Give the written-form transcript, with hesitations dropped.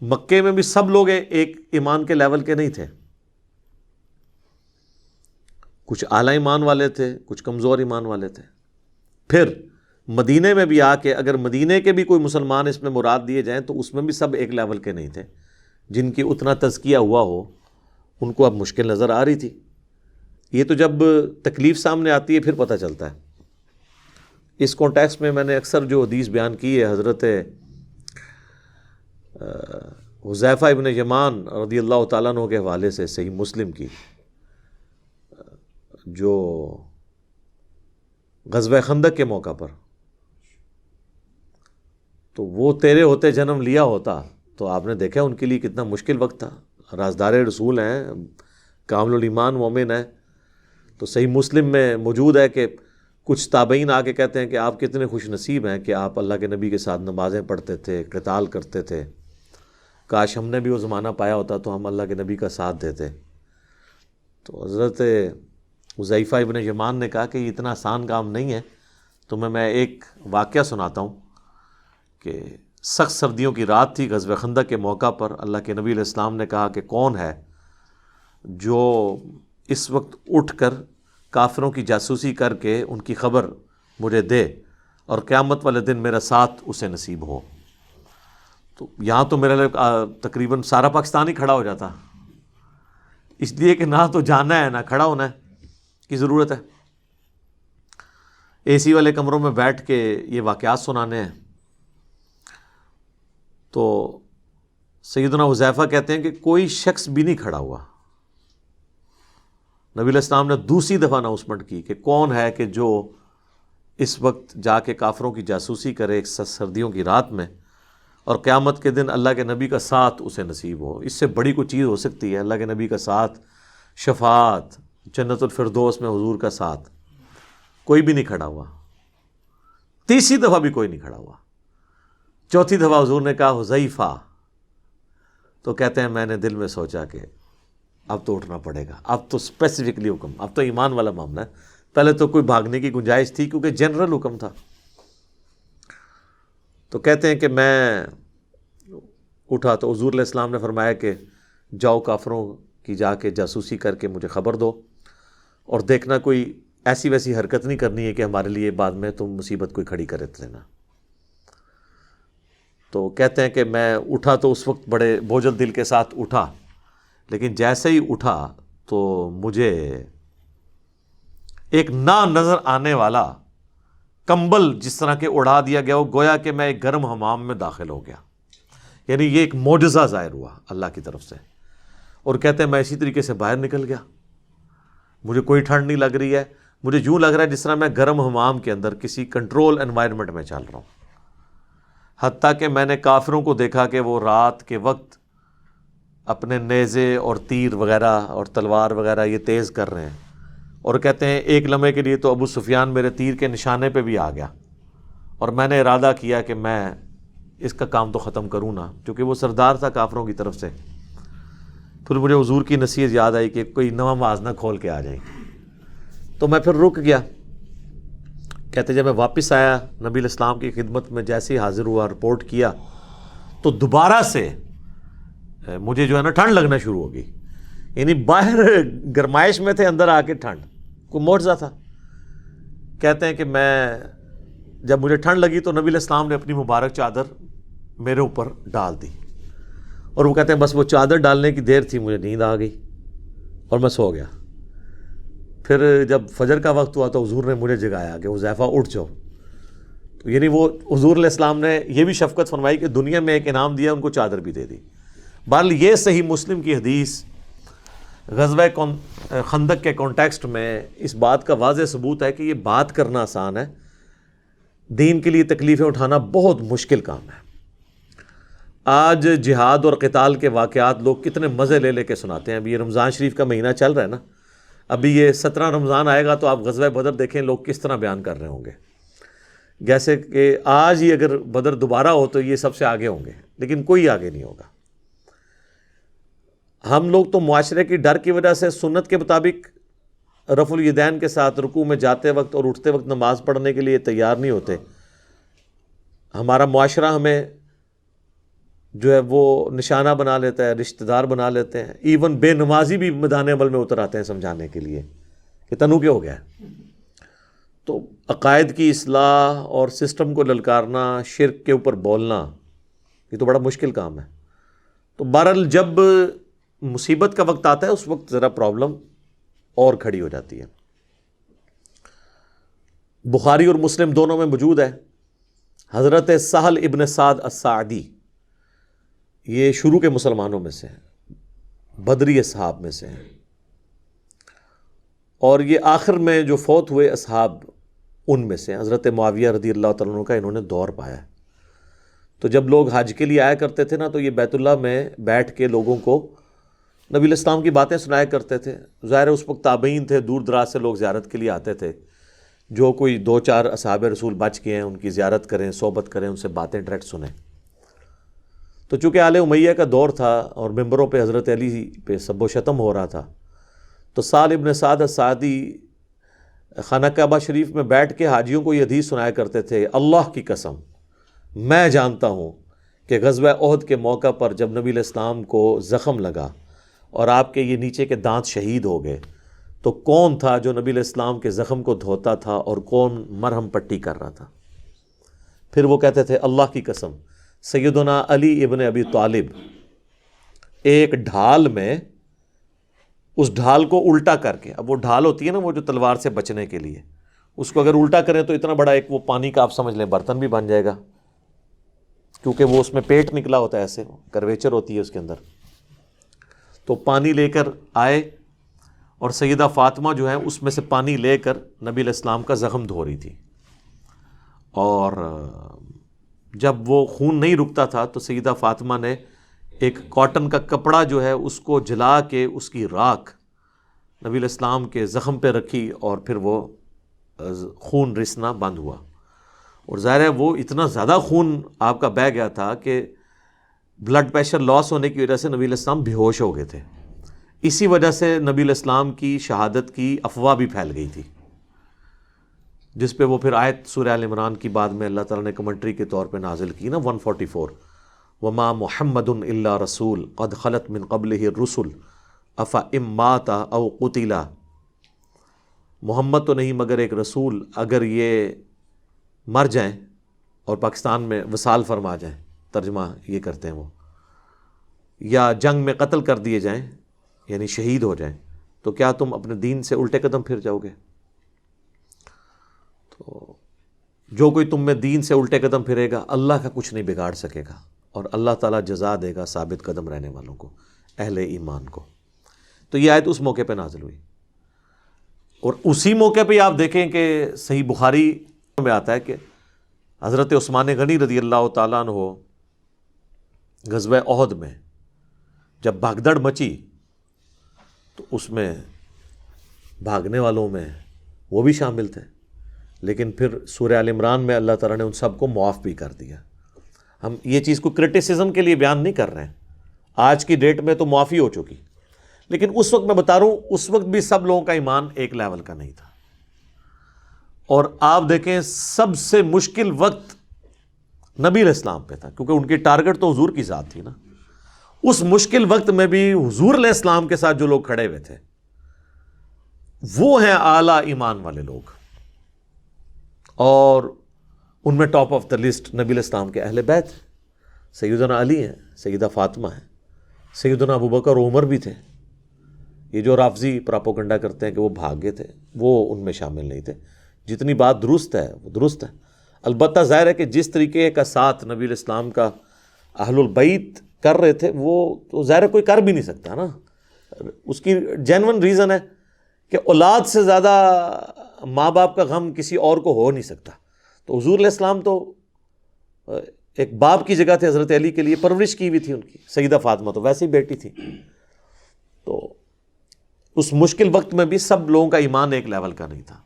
مکے میں بھی سب لوگ ایک ایمان کے لیول کے نہیں تھے، کچھ اعلیٰ ایمان والے تھے، کچھ کمزور ایمان والے تھے۔ پھر مدینے میں بھی آ کے اگر مدینے کے بھی کوئی مسلمان اس میں مراد دیے جائیں تو اس میں بھی سب ایک لیول کے نہیں تھے، جن کی اتنا تزکیہ ہوا ہو ان کو اب مشکل نظر آ رہی تھی۔ یہ تو جب تکلیف سامنے آتی ہے پھر پتہ چلتا ہے۔ اس کانٹیکسٹ میں نے اکثر جو حدیث بیان کی ہے حضرت حذیفہ ابن یمان رضی اللہ تعالیٰ عنہ کے حوالے سے صحیح مسلم کی، جو غزوہ خندق کے موقع پر، تو وہ تیرے ہوتے جنم لیا ہوتا تو آپ نے دیکھا ان کے لیے کتنا مشکل وقت تھا۔ رازدار رسول ہیں، کامل الایمان مومن ہیں، تو صحیح مسلم میں موجود ہے کہ کچھ تابعین آ کے کہتے ہیں کہ آپ کتنے خوش نصیب ہیں کہ آپ اللہ کے نبی کے ساتھ نمازیں پڑھتے تھے، قتال کرتے تھے، کاش ہم نے بھی وہ زمانہ پایا ہوتا تو ہم اللہ کے نبی کا ساتھ دیتے۔ تو حضرت حذیفہ ابن یمان نے کہا کہ یہ اتنا آسان کام نہیں ہے، تو میں ایک واقعہ سناتا ہوں کہ سخت سردیوں کی رات تھی، غزوہ خندق کے موقع پر اللہ کے نبی علیہ السلام نے کہا کہ کون ہے جو اس وقت اٹھ کر کافروں کی جاسوسی کر کے ان کی خبر مجھے دے اور قیامت والے دن میرا ساتھ اسے نصیب ہو۔ تو یہاں تو میرے لیے تقریباً سارا پاکستان ہی کھڑا ہو جاتا، اس لیے کہ نہ تو جانا ہے نہ کھڑا ہونا ہے کی ضرورت ہے، اے سی والے کمروں میں بیٹھ کے یہ واقعات سنانے ہیں۔ تو سیدنا حذیفہ کہتے ہیں کہ کوئی شخص بھی نہیں کھڑا ہوا۔ نبی علیہ السلام نے دوسری دفعہ اناؤنسمنٹ کی کہ کون ہے کہ جو اس وقت جا کے کافروں کی جاسوسی کرے ایک سردیوں کی رات میں اور قیامت کے دن اللہ کے نبی کا ساتھ اسے نصیب ہو۔ اس سے بڑی کوئی چیز ہو سکتی ہے؟ اللہ کے نبی کا ساتھ، شفاعت، جنت الفردوس میں حضور کا ساتھ۔ کوئی بھی نہیں کھڑا ہوا، تیسری دفعہ بھی کوئی نہیں کھڑا ہوا، چوتھی دفعہ حضور نے کہا حذیفہ، تو کہتے ہیں میں نے دل میں سوچا کہ اب تو اٹھنا پڑے گا، اب تو اسپیسیفکلی حکم، اب تو ایمان والا معاملہ ہے۔ پہلے تو کوئی بھاگنے کی گنجائش تھی کیونکہ جنرل حکم تھا۔ تو کہتے ہیں کہ میں اٹھا تو حضور علیہ السلام نے فرمایا کہ جاؤ کافروں کی جا کے جاسوسی کر کے مجھے خبر دو، اور دیکھنا کوئی ایسی ویسی حرکت نہیں کرنی ہے کہ ہمارے لیے بعد میں تم مصیبت کوئی کھڑی کرے دینا۔ تو کہتے ہیں کہ میں اٹھا تو اس وقت بڑے بوجھل دل کے ساتھ اٹھا، لیکن جیسے ہی اٹھا تو مجھے ایک نہ نظر آنے والا کمبل جس طرح کہ اڑا دیا گیا، وہ گویا کہ میں ایک گرم حمام میں داخل ہو گیا، یعنی یہ ایک معجزہ ظاہر ہوا اللہ کی طرف سے۔ اور کہتے ہیں میں اسی طریقے سے باہر نکل گیا، مجھے کوئی ٹھنڈ نہیں لگ رہی ہے، مجھے یوں لگ رہا ہے جس طرح میں گرم حمام کے اندر کسی کنٹرول انوائرمنٹ میں چل رہا ہوں۔ حتیٰ کہ میں نے کافروں کو دیکھا کہ وہ رات کے وقت اپنے نیزے اور تیر وغیرہ اور تلوار وغیرہ یہ تیز کر رہے ہیں، اور کہتے ہیں ایک لمحے کے لیے تو ابو سفیان میرے تیر کے نشانے پہ بھی آ گیا، اور میں نے ارادہ کیا کہ میں اس کا کام تو ختم کروں نا، کیونکہ وہ سردار تھا کافروں کی طرف سے۔ پھر مجھے حضور کی نصیحت یاد آئی کہ کوئی نواں موازنہ کھول کے آ جائیں، تو میں پھر رک گیا۔ کہتے جب میں واپس آیا نبی علیہ السلام کی خدمت میں جیسے ہی حاضر ہوا، رپورٹ کیا، تو دوبارہ سے مجھے جو ہے نا ٹھنڈ لگنا شروع ہو گئی، یعنی باہر گرمائش میں تھے، اندر آ کے ٹھنڈ، کوئی معجزہ تھا۔ کہتے ہیں کہ میں جب مجھے ٹھنڈ لگی تو نبی علیہ السلام نے اپنی مبارک چادر میرے اوپر ڈال دی، اور وہ کہتے ہیں بس وہ چادر ڈالنے کی دیر تھی مجھے نیند آ گئی اور میں سو گیا۔ پھر جب فجر کا وقت ہوا تو حضور نے مجھے جگایا کہ حذیفہ اٹھ جاؤ۔ تو یعنی وہ حضور علیہ السلام نے یہ بھی شفقت فرمائی کہ دنیا میں ایک انعام دیا، ان کو چادر بھی دے دی۔ بہرحال یہ صحیح مسلم کی حدیث غزوہ خندق کے کانٹیکسٹ میں اس بات کا واضح ثبوت ہے کہ یہ بات کرنا آسان ہے، دین کے لیے تکلیفیں اٹھانا بہت مشکل کام ہے۔ آج جہاد اور قتال کے واقعات لوگ کتنے مزے لے لے کے سناتے ہیں۔ ابھی یہ رمضان شریف کا مہینہ چل رہا ہے نا، ابھی یہ 17 رمضان آئے گا تو آپ غزوہ بدر دیکھیں لوگ کس طرح بیان کر رہے ہوں گے، جیسے کہ آج ہی اگر بدر دوبارہ ہو تو یہ سب سے آگے ہوں گے، لیکن کوئی آگے نہیں ہوگا۔ ہم لوگ تو معاشرے کی ڈر کی وجہ سے سنت کے مطابق رفع الیدین کے ساتھ رکوع میں جاتے وقت اور اٹھتے وقت نماز پڑھنے کے لیے تیار نہیں ہوتے۔ ہمارا معاشرہ ہمیں جو ہے وہ نشانہ بنا لیتا ہے، رشتہ دار بنا لیتے ہیں، ایون بے نمازی بھی میدان عمل میں اتر آتے ہیں سمجھانے کے لیے کہ تنو کیا ہو گیا ہے۔ تو عقائد کی اصلاح اور سسٹم کو للکارنا، شرک کے اوپر بولنا، یہ تو بڑا مشکل کام ہے۔ تو بہرحال جب مصیبت کا وقت آتا ہے اس وقت ذرا پرابلم اور کھڑی ہو جاتی ہے۔ بخاری اور مسلم دونوں میں موجود ہے، حضرت سہل ابن سعد الساعدی، یہ شروع کے مسلمانوں میں سے ہیں، بدری اصحاب میں سے ہیں، اور یہ آخر میں جو فوت ہوئے اصحاب ان میں سے ہیں۔ حضرت معاویہ رضی اللہ تعالیٰ عنہ کا انہوں نے دور پایا ہے۔ تو جب لوگ حج کے لیے آیا کرتے تھے نا، تو یہ بیت اللہ میں بیٹھ کے لوگوں کو نبی علیہ السلام کی باتیں سنایا کرتے تھے۔ ظاہر ہے اس وقت تابعین تھے، دور دراز سے لوگ زیارت کے لیے آتے تھے، جو کوئی 2-4 اصحاب رسول بچ گئے ہیں ان کی زیارت کریں، صحبت کریں، ان سے باتیں ڈائریکٹ سنیں۔ تو چونکہ آل امیہ کا دور تھا اور ممبروں پہ حضرت علی پہ سب و شتم ہو رہا تھا، تو سہل ابن سعد الساعدی خانہ کعبہ شریف میں بیٹھ کے حاجیوں کو یہ حدیث سنایا کرتے تھے، اللہ کی قسم میں جانتا ہوں کہ غزوہ احد کے موقع پر جب نبی علیہ السلام کو زخم لگا اور آپ کے یہ نیچے کے دانت شہید ہو گئے، تو کون تھا جو نبی علیہ السلام کے زخم کو دھوتا تھا اور کون مرہم پٹی کر رہا تھا؟ پھر وہ کہتے تھے اللہ کی قسم سیدنا علی ابن ابی طالب ایک ڈھال میں، اس ڈھال کو الٹا کر کے، اب وہ ڈھال ہوتی ہے نا وہ جو تلوار سے بچنے کے لیے، اس کو اگر الٹا کریں تو اتنا بڑا ایک وہ پانی کا آپ سمجھ لیں برتن بھی بن جائے گا، کیونکہ وہ اس میں پیٹ نکلا ہوتا ہے، ایسے کرویچر ہوتی ہے اس کے اندر۔ تو پانی لے کر آئے اور سیدہ فاطمہ جو ہے اس میں سے پانی لے کر نبی علیہ السلام کا زخم دھو رہی تھی، اور جب وہ خون نہیں رکتا تھا تو سیدہ فاطمہ نے ایک کاٹن کا کپڑا جو ہے اس کو جلا کے اس کی راکھ نبی علیہ السلام کے زخم پہ رکھی، اور پھر وہ خون رسنا بند ہوا۔ اور ظاہر ہے وہ اتنا زیادہ خون آپ کا بہہ گیا تھا کہ بلڈ پریشر لاس ہونے کی وجہ سے نبی علیہ السلام بے ہوش ہو گئے تھے۔ اسی وجہ سے نبی علیہ السلام کی شہادت کی افواہ بھی پھیل گئی تھی، جس پہ وہ پھر آیت سورہ آل عمران کی بعد میں اللہ تعالیٰ نے کمنٹری کے طور پہ نازل کی نا 144، وما محمد الا رسول قد خلت من قبلہ الرسل افإن مات او قتل، محمد تو نہیں مگر ایک رسول، اگر یہ مر جائیں اور پاکستان میں وصال فرما جائیں، ترجمہ یہ کرتے ہیں وہ، یا جنگ میں قتل کر دیے جائیں یعنی شہید ہو جائیں، تو کیا تم اپنے دین سے الٹے قدم پھر جاؤ گے؟ تو جو کوئی تم میں دین سے الٹے قدم پھرے گا اللہ کا کچھ نہیں بگاڑ سکے گا، اور اللہ تعالیٰ جزا دے گا ثابت قدم رہنے والوں کو، اہل ایمان کو۔ تو یہ آیت اس موقع پہ نازل ہوئی، اور اسی موقع پہ آپ دیکھیں کہ صحیح بخاری میں آتا ہے کہ حضرت عثمان غنی رضی اللہ تعالیٰ عنہ غزوہ احد میں جب بھگدڑ مچی تو اس میں بھاگنے والوں میں وہ بھی شامل تھے، لیکن پھر سورہ آل عمران میں اللہ تعالیٰ نے ان سب کو معاف بھی کر دیا۔ ہم یہ چیز کو کرٹیسزم کے لیے بیان نہیں کر رہے ہیں، آج کی ڈیٹ میں تو معافی ہو چکی، لیکن اس وقت میں بتا رہا ہوں اس وقت بھی سب لوگوں کا ایمان ایک لیول کا نہیں تھا۔ اور آپ دیکھیں سب سے مشکل وقت نبی علیہ السلام پہ تھا، کیونکہ ان کی ٹارگٹ تو حضور کی ذات تھی نا۔ اس مشکل وقت میں بھی حضور علیہ السلام کے ساتھ جو لوگ کھڑے ہوئے تھے وہ ہیں اعلیٰ ایمان والے لوگ، اور ان میں ٹاپ آف دا لسٹ نبی علیہ السلام کے اہل بیت، سیدنا علی ہیں، سیدہ فاطمہ ہیں، سیدنا ابوبکر اور عمر بھی تھے۔ یہ جو رافضی پراپوگنڈا کرتے ہیں کہ وہ بھاگ گئے تھے، وہ ان میں شامل نہیں تھے۔ جتنی بات درست ہے وہ درست ہے، البتہ ظاہر ہے کہ جس طریقے کا ساتھ نبی علیہ السلام کا اہل البیت کر رہے تھے وہ تو ظاہر ہے کوئی کر بھی نہیں سکتا نا۔ اس کی جینون ریزن ہے کہ اولاد سے زیادہ ماں باپ کا غم کسی اور کو ہو نہیں سکتا۔ تو حضور علیہ السلام تو ایک باپ کی جگہ تھے حضرت علی کے لیے، پرورش کی ہوئی تھی ان کی، سیدہ فاطمہ تو ویسے ہی بیٹی تھی۔ تو اس مشکل وقت میں بھی سب لوگوں کا ایمان ایک لیول کا نہیں تھا۔